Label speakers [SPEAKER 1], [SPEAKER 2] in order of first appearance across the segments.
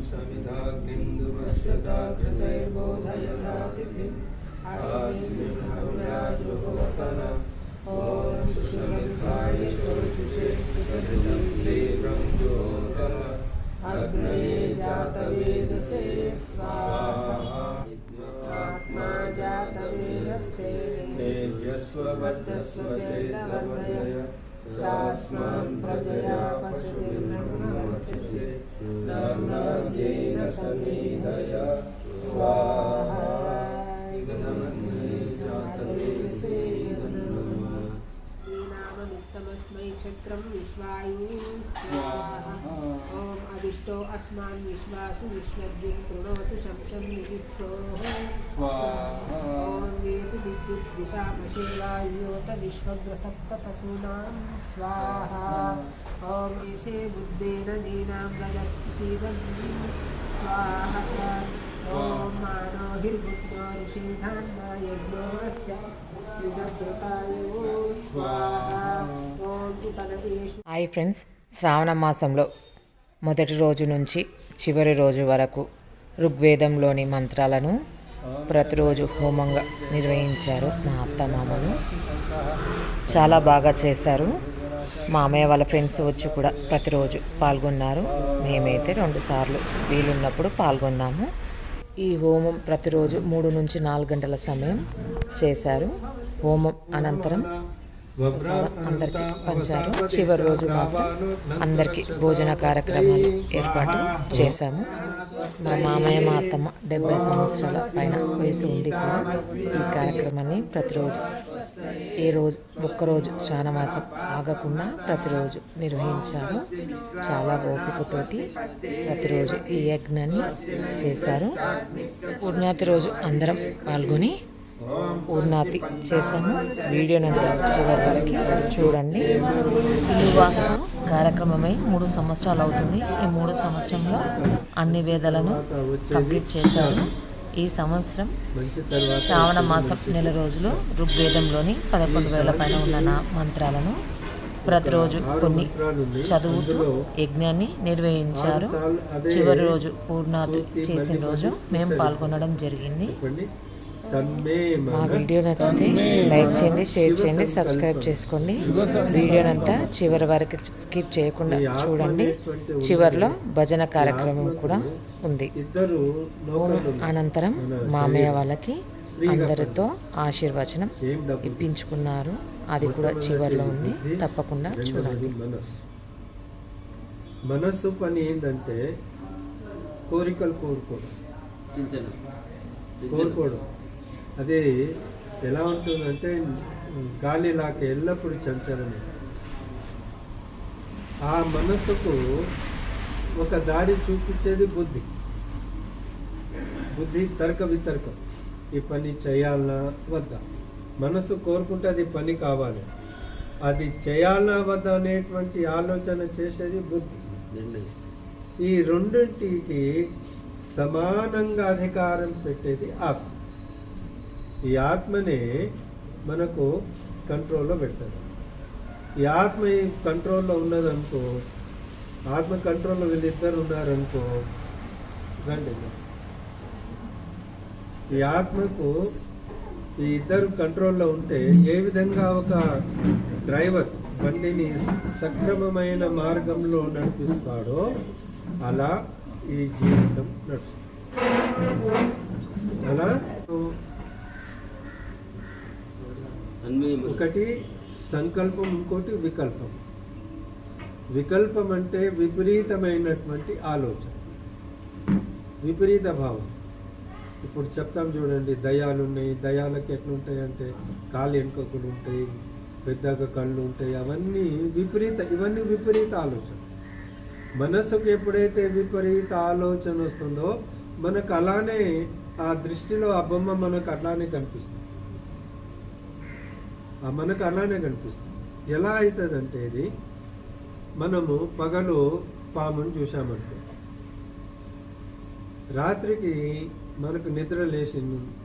[SPEAKER 1] समिधाग्निं दुमस्सदा कृतैर्बोधयथातिथिम् अस्मिन् हव्याजुहोतन ॐ सुसमिधाय सोचिषे कृतकृतं तीव्रं ज्योतन अग्नये जातवेदसे स्वाहा आत्मा जातवेदस्ते नेभ्यस्वबद्धस्व चेतवर्धय चास्मान् प्रजया पशुभिर्नमवर्चसे नाम्नाद्येन समीदय स्वाहा जातवेदसे तमस्मै चक्रं विश्वायु स्वाहा ॐ अदिष्टो अस्मान् विश्वासु विश्वद्युं कृणोतु शंशं निदित्सोः स्वाहा ॐ वेतु विद्युद्विषामशेवायोत विश्वग्रसप्तपशूनां स्वाहा ॐ ईशे बुद्धेन दीनां रजस्सीदं स्वाहा ॐ मानोहिर्बुद्ध्यो ऋषिधान्ना यज्ञोऽस्य
[SPEAKER 2] హాయ్ ఫ్రెండ్స్, శ్రావణ మాసంలో మొదటి రోజు నుంచి చివరి రోజు వరకు ఋగ్వేదంలోని మంత్రాలను ప్రతిరోజు హోమంగా నిర్వహించారు మా అత్తమామలు. చాలా బాగా చేశారు. మా అమ్మయ్య వాళ్ళ ఫ్రెండ్స్ వచ్చి కూడా ప్రతిరోజు పాల్గొన్నారు. మేమైతే 2 సార్లు వీలున్నప్పుడు పాల్గొన్నాము. ఈ హోమం ప్రతిరోజు 3 నుంచి 4 గంటల సమయం చేశారు. హోమం అనంతరం ప్రసాదం అందరికీ పంచారు. చివరి రోజు మాత్రం అందరికీ భోజన కార్యక్రమాలు ఏర్పాటు చేశాము. మా మామయ్య మా అత్తమ్మ 70 సంవత్సరాల పైన వయసు ఉండి కూడా ఈ కార్యక్రమాన్ని ప్రతిరోజు ఒక్కరోజు శ్రావణమాసం ఆగకుండా ప్రతిరోజు నిర్వహించారు. చాలా ఓపికతోటి ప్రతిరోజు ఈ యజ్ఞాన్ని చేశారు. పూర్ణాతి రోజు అందరం పాల్గొని పూర్ణాతి చేశాము. వీడియోనంతా చివరి వరకు చూడండి. ఇల్లు వాస్తు కార్యక్రమమై 3 సంవత్సరాలు అవుతుంది. ఈ 3 సంవత్సరంలో అన్ని వేదాలను కంప్లీట్ చేశారు. ఈ సంవత్సరం శ్రావణ మాసం నెల రోజులు ఋగ్వేదంలోని 11,000 పైన ఉన్న మంత్రాలను ప్రతిరోజు కొన్ని చదువుతూ యజ్ఞాన్ని నిర్వహించారు. చివరి రోజు పూర్ణాతి చేసిన రోజు మేము పాల్గొనడం జరిగింది. మా వీడియో నచ్చితే లైక్ చేయండి, షేర్ చేయండి, సబ్స్క్రైబ్ చేసుకోండి. వీడియోనంతా చివరి వరకు స్కిప్ చేయకుండా చూడండి. చివరిలో భజన కార్యక్రమం కూడా ఉంది. అనంతరం మామయ్య వాళ్ళకి అందరితో ఆశీర్వచనం ఇప్పించుకున్నారు. అది కూడా చివరిలో ఉంది. తప్పకుండా చూడండి.
[SPEAKER 1] మనస్సు పని ఏంటంటే కోరికలు కోరుకోవడం. అది ఎలా ఉంటుందంటే గాలిలాగా ఎల్లప్పుడూ చంచలమే. ఆ మనస్సుకు ఒక దారి చూపించేది బుద్ధి తర్క వితర్కం. ఈ పని చేయాలనా వద్దా, మనస్సు కోరుకుంటే అది పని కావాలి. అది చేయాలనా వద్దా అనేటువంటి ఆలోచన చేసేది బుద్ధి. ఈ రెండింటికి సమానంగా అధికారం పెట్టేది ఆత్మ. ఈ ఆత్మనే మనకు కంట్రోల్లో పెడతారు. ఈ ఆత్మ ఈ కంట్రోల్లో ఉన్నదనుకో, ఆత్మ కంట్రోల్లో వీళ్ళిద్దరు ఉన్నారనుకో, రండి. ఈ ఆత్మకు ఈ ఇద్దరు కంట్రోల్లో ఉంటే ఏ విధంగా ఒక డ్రైవర్ బండిని సక్రమమైన మార్గంలో నడిపిస్తాడో అలా ఈ జీవితం నడుస్తుంది. అలా ఒకటి సంకల్పం, ఇంకోటి వికల్పం. వికల్పం అంటే విపరీతమైనటువంటి ఆలోచన, విపరీత భావం. ఇప్పుడు చెప్తాం చూడండి, దయాలు ఉన్నాయి. దయాలకి ఎట్లుంటాయి అంటే కాలు వెనుకకులు ఉంటాయి, పెద్దగా కళ్ళు ఉంటాయి. ఇవన్నీ విపరీత ఆలోచన. మనస్సుకు ఎప్పుడైతే విపరీత ఆలోచన వస్తుందో మనకు అలానే ఆ దృష్టిలో ఆ బొమ్మ మనకు అట్లానే కనిపిస్తుంది. ఎలా అవుతుందంటే ఇది, మనము పగలు పాముని చూసామనుకో, రాత్రికి మనకు నిద్ర లేచి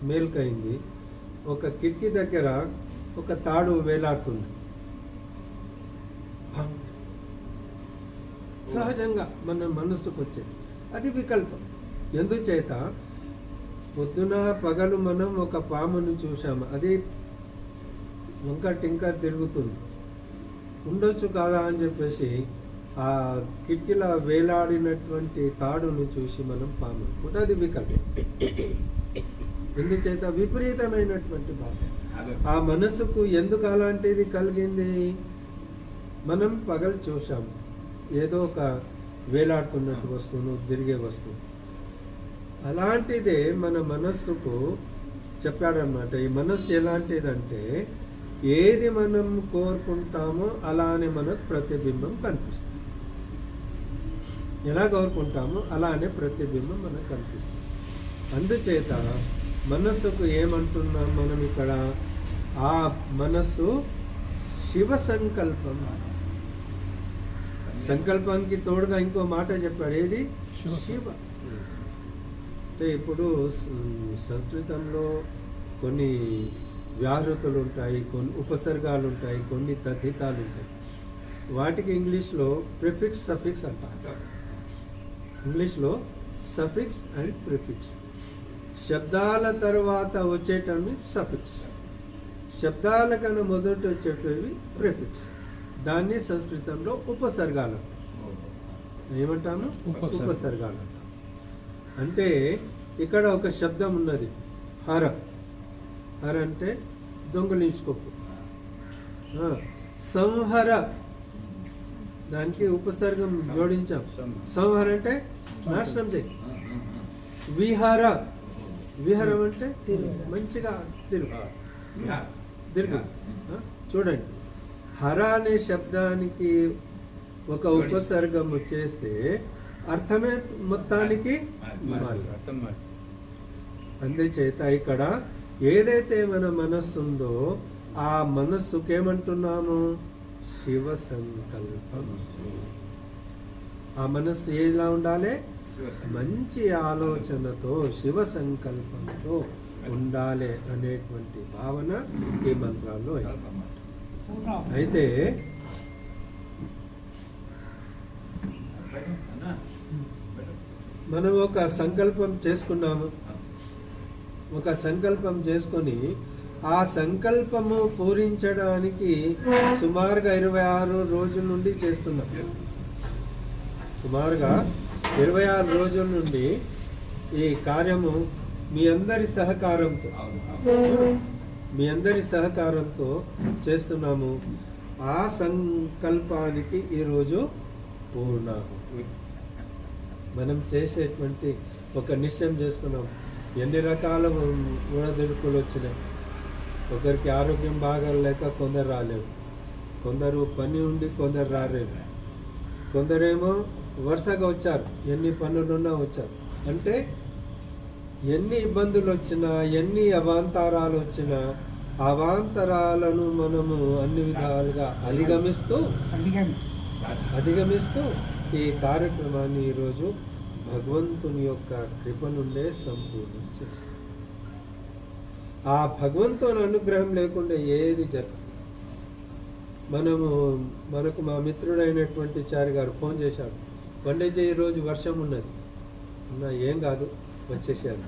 [SPEAKER 1] మేల్కైంది, ఒక కిటికీ దగ్గర ఒక తాడు వేలాడుతుంది. సహజంగా మన మనస్సుకు వచ్చేది అది వికల్పం. ఎందుచేత పొద్దున పగలు మనం ఒక పామును చూసాము, అది వంక టింకర్ తిరుగుతుంది, ఉండొచ్చు కాదా అని చెప్పేసి ఆ కిటికీలో వేలాడినటువంటి తాడును చూసి మనం పాము అనుకుంటే అది వికల్పం. ఎందుచేత విపరీతమైనటువంటి భావం. ఆ మనసుకు ఎందుకు అలాంటిది కలిగింది? మనం పగలు చూసాం ఏదో ఒక వేలాడుతున్నట్టు వస్తువును, తిరిగే వస్తువు, అలాంటిదే మన మనస్సుకు చెప్పాడనమాట. ఈ మనస్సు ఎలాంటిదంటే ఏది మనం కోరుకుంటామో అలానే మనకు ప్రతిబింబం కనిపిస్తుంది. ఎలా కోరుకుంటామో అలానే ప్రతిబింబం మనకు కనిపిస్తుంది. అందుచేత మనస్సుకు ఏమంటున్నాం మనం ఇక్కడ? ఆ మనస్సు శివ సంకల్పం. సంకల్పానికి తోడుగా ఇంకో మాట చెప్పాడు, ఏది? శివ. అంటే ఇప్పుడు సంస్కృతంలో కొన్ని వ్యాహృతులు ఉంటాయి, కొన్ని ఉపసర్గాలు ఉంటాయి, కొన్ని తద్ధితాలు ఉంటాయి. వాటికి ఇంగ్లీష్లో ప్రిఫిక్స్ సఫిక్స్ అంటారు. ఇంగ్లీష్లో సఫిక్స్ అండ్ ప్రిఫిక్స్. శబ్దాల తర్వాత వచ్చేటవి సఫిక్స్, శబ్దాల కన్నా మొదట వచ్చేటివి ప్రిఫిక్స్. దాన్ని సంస్కృతంలో ఉపసర్గాలు ఏమంటాము? ఉపసర్గాలు అంటాం. అంటే ఇక్కడ ఒక శబ్దం ఉన్నది, హర. హర అంటే దొంగలించుకోకు. సంహర, దానికి ఉపసర్గం జోడించాం. సంహర అంటే నాశనం చేయి. విహార, విహారం అంటే మంచిగా తిరుగు. చూడండి, హర అనే శబ్దానికి ఒక ఉపసర్గం వచ్చేస్తే అర్థమే మొత్తానికి మారి. అందుచేత ఇక్కడ ఏదైతే మన మనస్సు ఉందో ఆ మనస్సుకి ఏమంటున్నాము? శివ సంకల్పం. ఆ మనస్సు ఎలా ఉండాలి? మంచి ఆలోచనతో, శివ సంకల్పంతో ఉండాలి అనేటువంటి భావన ఈ మంత్రాల్లో. అయితే మనం ఒక సంకల్పం చేసుకున్నాము, ఒక సంకల్పం చేసుకొని ఆ సంకల్పము పూరించడానికి సుమారుగా 26 రోజుల నుండి చేస్తున్నాం. సుమారుగా 26 రోజుల నుండి ఈ కార్యము మీ అందరి సహకారంతో చేస్తున్నాము. ఆ సంకల్పానికి ఈరోజు పూర్ణాహుతి. మనం చేసేటువంటి ఒక నిశ్చయం చేసుకున్నాం. ఎన్ని రకాల ఊడదుడుకులు వచ్చినాయి. ఒకరికి ఆరోగ్యం బాగాలేక కొందరు రాలేరు, కొందరు పని ఉండి కొందరు రాలేరు, కొందరేమో వరుసగా వచ్చారు, ఎన్ని పనులున్నా వచ్చారు. అంటే ఎన్ని ఇబ్బందులు వచ్చినా, ఎన్ని అవాంతరాలు వచ్చినా, అవాంతరాలను మనము అన్ని విధాలుగా అధిగమిస్తూ ఈ కార్యక్రమాన్ని ఈరోజు భగవంతుని యొక్క కృప నుండే సంపూర్ణం చేస్తాం. ఆ భగవంతుని అనుగ్రహం లేకుండా ఏది జరగదు. మనకు మా మిత్రుడైనటువంటి చారి గారు ఫోన్ చేశాడు, పండిత్ ఈరోజు వర్షం ఉన్నది. ఏం కాదు, వచ్చేసాను.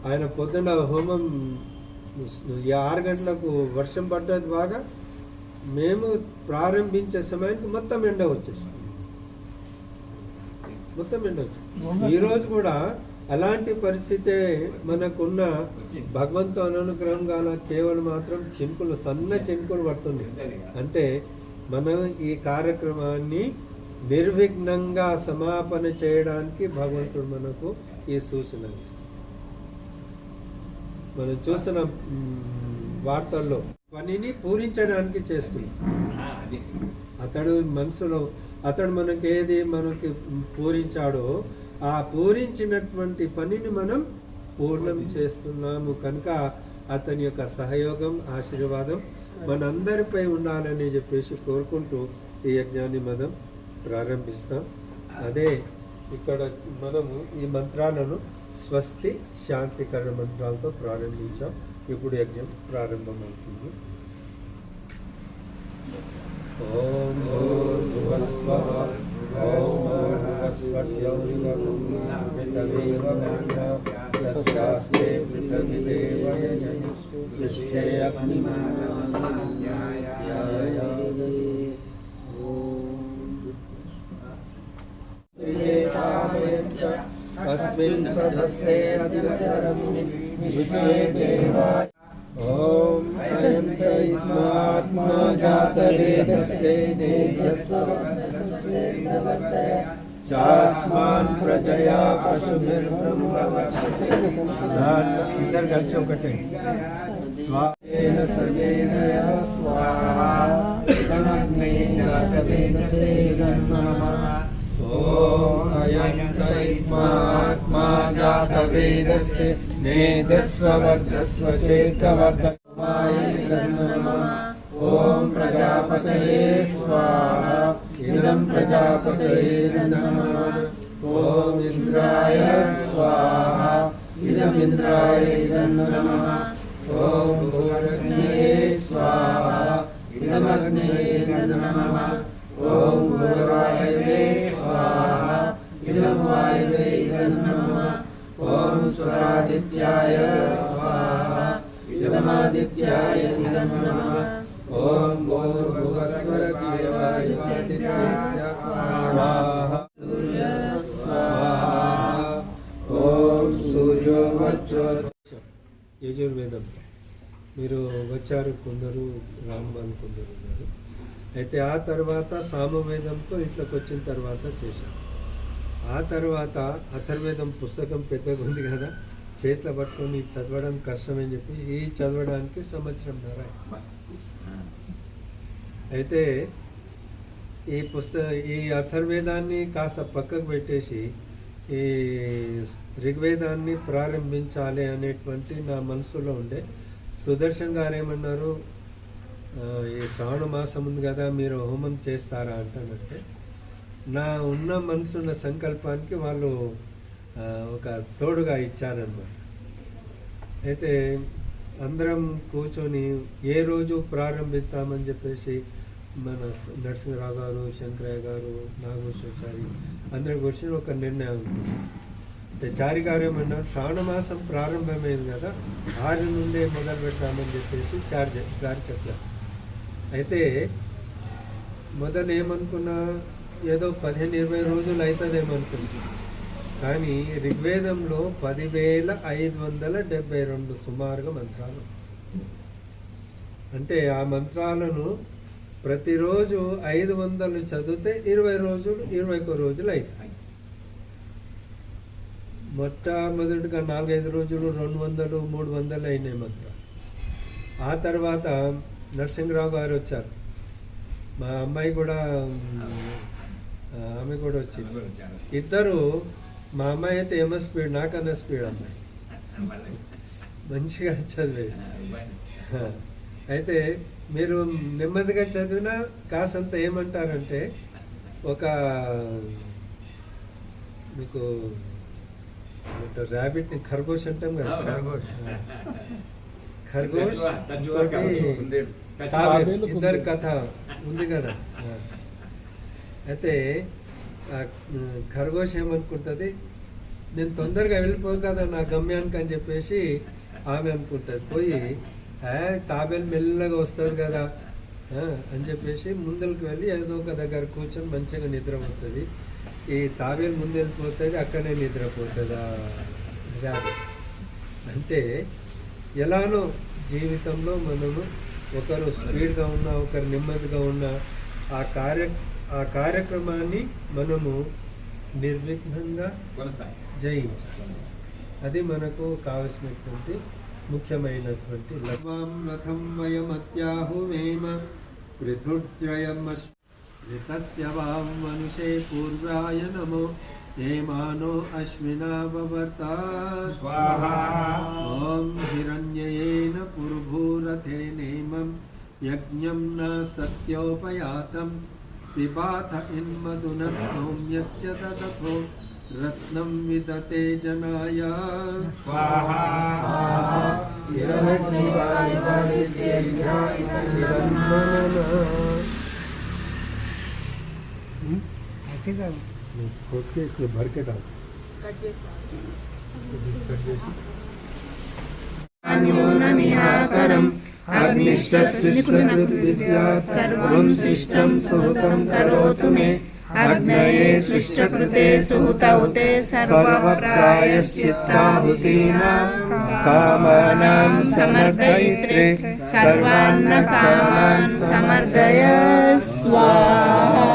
[SPEAKER 1] ఆయన పొద్దున్న హోమం 6 గంటలకు వర్షం పడ్డది బాగా. మేము ప్రారంభించే సమయానికి మొత్తం ఎండ వచ్చేసాం. ఈరోజు కూడా అలాంటి పరిస్థితే మనకున్న. భగవంతుని అనుగ్రహం గాన కేవలం మాత్రం సన్న చినుకులు పడుతుంది. అంటే మనం ఈ కార్యక్రమాన్ని నిర్విఘ్నంగా సమాపన చేయడానికి భగవంతుడు మనకు ఈ సూచన ఇస్తాడు. మనం చూస్తున్న వార్తల్లో పనిని పూరించడానికి చేస్తున్నాం. అతడు మనకి పూరించాడో ఆ పూరించినటువంటి పనిని మనం పూర్ణం చేస్తున్నాము. కనుక అతని యొక్క సహయోగం, ఆశీర్వాదం మనందరిపై ఉండాలని చెప్పేసి కోరుకుంటూ ఈ యజ్ఞాన్ని మనం ప్రారంభిస్తాం. అదే ఇక్కడ మనము ఈ మంత్రాలను స్వస్తి శాంతికరణ మంత్రాలతో ప్రారంభించాం. ఇప్పుడు యజ్ఞం ప్రారంభమవుతుంది. ఓం భూర్భువస్వః ఓం భూర్భువస్వః पृथमेव गङ्गा तस्यास्ते पृथमिदेव यजस्तु पृष्ठे अस्मिन् सधस्ते अधिकतरस्मिन् विश्वे देवा ॐ अयं त्रयीत्मात्मा जातवेदस्ते चास्मान् प्रजया पशुभिर्ब्रह्मवक्षसे इधर కలిసి ఒకటే స్వాహేన సజేన స్వాహా ఇదమగ్నే జాతవేదసే నమః ఓం అయం త్రైత్మాత్మా జాతవేదస్తే నేదస్వవర్గస్వ చేతవర్గమాయ నమః ఓం ప్రజాపతయే స్వాహా ఇదం ప్రజాపతయే నమః ఓం ఇంద్రాయ స్వాహా ఇదం ఇంద్రాయ నమః ఓం భూరగ్నే స్వాహా ఇదం అగ్నయే నమః ఓం భూర్వాయవే స్వాహా ఇదం వాయవే నమః ఓం స్వరాదిత్యాయ స్వాహా ఇదమాదిత్యాయ నమః ఓం భూర్భువస్వరదేవాయ స్వాహా ఓం సూర్యో వర్చో యజుర్వేదం మీరు వచ్చారు కొందరు రామబాన్ కొందరు ఉన్నారు. అయితే ఆ తర్వాత సామవేదంతో ఇట్లోకి వచ్చిన తర్వాత చేశాం. ఆ తర్వాత అథర్వేదం పుస్తకం పెద్దగా ఉంది కదా, చేతిలో పట్టుకొని చదవడం కష్టమని చెప్పి ఈ చదవడానికి సంవత్సరంన్నర. అయితే ఈ అథర్వేదాన్ని కాస్త పక్కకు పెట్టేసి ఈ ఋగ్వేదాన్ని ప్రారంభించాలి అనేటువంటి నా మనసులో ఉండే. సుదర్శన్ గారు ఏమన్నారు, ఈ శ్రావణ మాసం ఉంది కదా మీరు హోమం చేస్తారా అంటానంటే నా ఉన్న మనసున్న సంకల్పానికి వాళ్ళు ఒక తోడుగా ఇచ్చారన్నమాట. అయితే అందరం కూర్చొని ఏ రోజు ప్రారంభిస్తామని చెప్పేసి మన నరసింహరావు గారు, శంకరయ్య గారు, నాగేశ్వరచారి అందరి కూర్చొని ఒక నిర్ణయం. అంటే చారి గారు ఏమన్నారు, శ్రావణ మాసం ప్రారంభమైంది కదా 6 నుండే మొదలు పెడతామని చెప్పేసి చారి గారు చెప్పారు. అయితే మొదలు ఏమనుకున్నా ఏదో 15-20 రోజులు అవుతుందేమనుకుంది. కానీ ఋగ్వేదంలో 10,572 సుమారుగా మంత్రాలు. అంటే ఆ మంత్రాలను ప్రతిరోజు 500 చదివితే 20 రోజులు 21 రోజులు అవుతాయి. మొట్టమొదటిగా 4-5 రోజులు 200, 300 అయినాయి మంత్రాలు. ఆ తర్వాత నరసింహరావు గారు వచ్చారు, మా అమ్మాయి కూడా ఆమె కూడా వచ్చింది. ఇద్దరు, మా అమ్మాయి అయితే ఏమో స్పీడ్, నాకన్నా స్పీడ్ అమ్మాయి, మంచిగా చదివేది. అయితే మీరు నెమ్మదిగా చదివినా కాసంత ఏమంటారంటే ఒక మీకు ర్యాబిట్ని ఖర్గోష్ అంటాం కదా, ఖర్గోష్ ఇద్దరు కథ ఉంది కదా. అయితే ఖర్గోష్ ఏమనుకుంటుంది, నేను తొందరగా వెళ్ళిపోవు కదా నా గమ్యానికి అని చెప్పేసి ఆమె అనుకుంటుంది. పోయి తాబేలు మెల్లగా వస్తుంది కదా అని చెప్పేసి ముందరికి వెళ్ళి ఏదో ఒక దగ్గర కూర్చొని మంచిగా నిద్రపోతుంది. ఈ తాబేలు ముందు వెళ్ళిపోతుంది, అక్కడే నిద్రపోతుంది. అంటే ఎలానో జీవితంలో మనము ఒకరు స్పీడ్గా ఉన్నా, ఒకరు నెమ్మదిగా ఉన్నా ఆ కార్యక్రమాన్ని మనము నిర్విఘ్నంగా జయించాలి. అది మనకు కావలసినటువంటి ముఖ్యమైనటువంటి లక్ష్యం. రథం వయమత్యాహువేమ పృథుర్జయమస్య వాం మనుషే పూర్వాయ నమో ఏమానో అశ్వినా వవర్తా స్వాహా. ఓం హిరణ్యేన పుర్భూరథేనేమం యజ్ఞం న సత్యోపయాతం పిబాథ ఇన్మధున సౌమ్యస్య దదతో రత్నం విదతే జనాయ స్వాహా. खोद के इसमें भर के डाल कट जैसा न्यूनमिहाकरम् अग्निश्चस्विष्टकृद्विद्यात् सर्वं शिष्टं सुहृतं करोतु मे अग्नये स्विष्टकृते सुहृतौते सर्वप्रायश्चित्ताहुतीनां कामानां समर्दयित्रे सर्वान्न कामान् समर्दय स्वाहा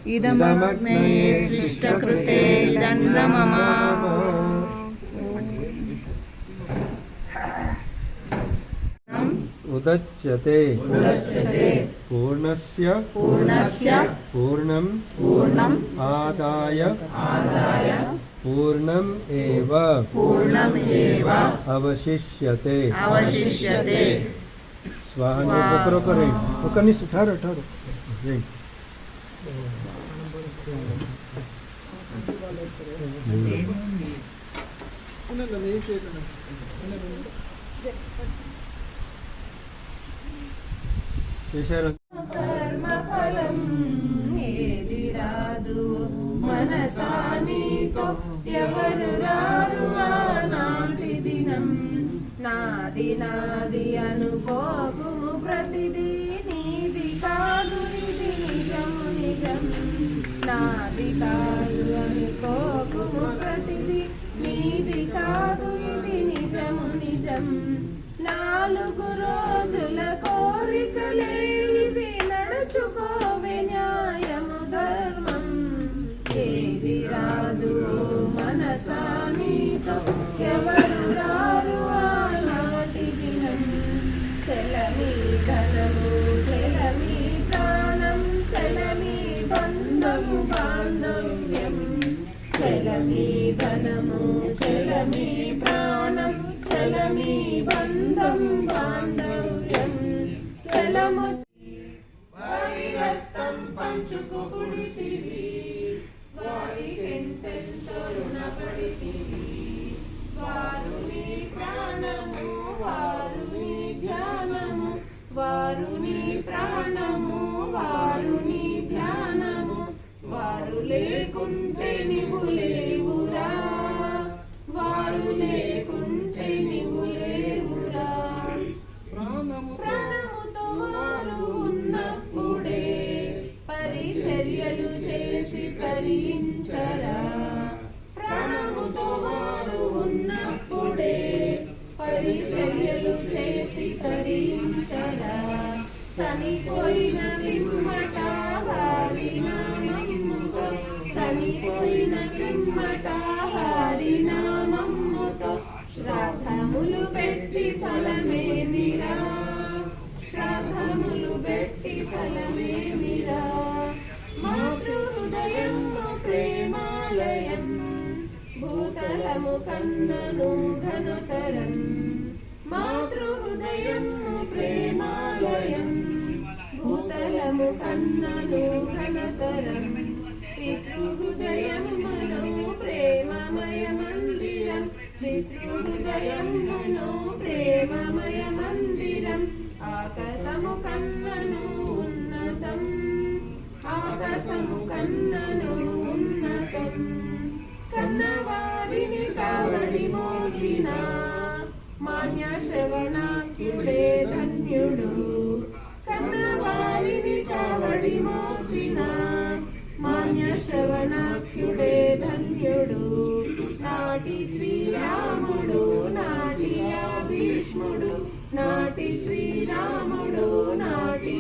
[SPEAKER 1] इदमग्नये स्विष्टकृते इदन्न मम उदच्यते पूर्णस्य पूर्णम् आदाय पूर्णम् एव अवशिष्यते स्वाहा करो कनिष्ठ ठहरो यही
[SPEAKER 3] కర్మఫలం ఏది రాదు మనసానితో ఎవరు రారు ఆనాటి దినం నాది నాది అనుకోకుము ప్రతిదీ నీది కాదు ఇది నిజము నిజం నాది కాదు అనుకోకుము ప్రతిదీ నీది కాదు ఇది నిజము నిజం నాలుగు రోజుల కోరికలే ఇవి నడుచుకోవే న్యాయము ధర్మం ఏది రాదు మనసానితో ఎవరు రారు ఆనాటి దినం చెలమి ధనము చెలమి ప్రాణం చెలమి బంధము బాంధవ్యం చెలమి ధనము చెలమి ప్రాణం చెలమి బంధం బాంధవ్యం చెలము వారి రక్తం పంచుకు పుడితివి వారికెంతెంతో రుణపడితివి వారు నీ ప్రాణము వారు నీ ధ్యానము వారు నీ ప్రాణము వారు నీ ధ్యానము వారు లేకుంటే నీవు లేవురా వారు లేకుంటే నీవు లేవురా ప్రాణముతో వారు ఉన్నప్పుడే పరిచర్యలు చేసి తరించరా ప్రాణముతో వారు ఉన్నప్పుడే పరిచర్యలు చేసి తరించరా చనిపోయిన పిమ్మట వారి నామముతో చనిపోయిన పిమ్మట వారి నామముతో శ్రాద్ధములు పెట్టి ఫలమేమిరా శ్రాద్ధములు పెట్టి ఫలమేమిరా మాతృహృదయము ప్రేమాలయం భూతలము కన్నను ఘనతరం మాతృహృదయము ప్రేమాలయం భూతలము కన్నను ఘనతరం పితృహృదయమును ప్రేమమయ మందిరం పితృహృదయమును ప్రేమమయ మందిరం ఆకాశము కన్నను ఉన్నతం ఆకాశము కన్నను ఉన్నతం కన్నవారిని కావడి మోసిన మాన్య శ్రవణాఖ్యుడే ధన్యుడు కన్నవారిని కావడి మోసిన మాన్య శ్రవణాఖ్యుడే ధన్యుడు నాటి శ్రీరాముడు నాటి భీష్ముడు నాటి శ్రీరాముడు నాటి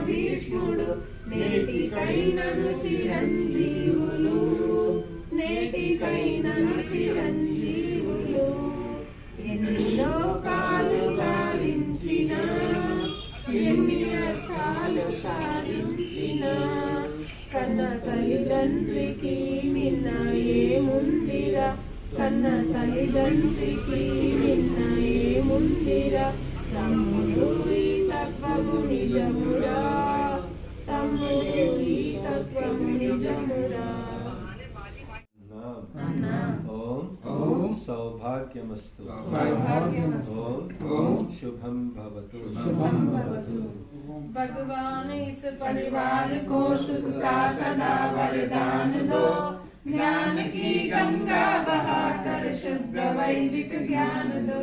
[SPEAKER 3] భీష్ముడు నేటికైనను చిరంజీవులు నేటికైనను చిరంజీవులు ఎన్ని లోకాలు గావించిన ఎన్ని అర్థాలు సాధించిన కన్న తల్లిదండ్రికి మిన్న ఏముందిరా కన్న తల్లిదండ్రికి మిన్న ఏముందిరా తమ్ముడు ఈ తత్వము నిజమురా తమ్ముడు ఈ తత్వము నిజమురా
[SPEAKER 1] ओम सौभाग्यमस्तु ओम शुभम भवतु
[SPEAKER 3] भगवान इस परिवार को सुख का सदा वरदान दो। ज्ञान की गंगा बहाकर शुद्ध वैदिक ज्ञान दो।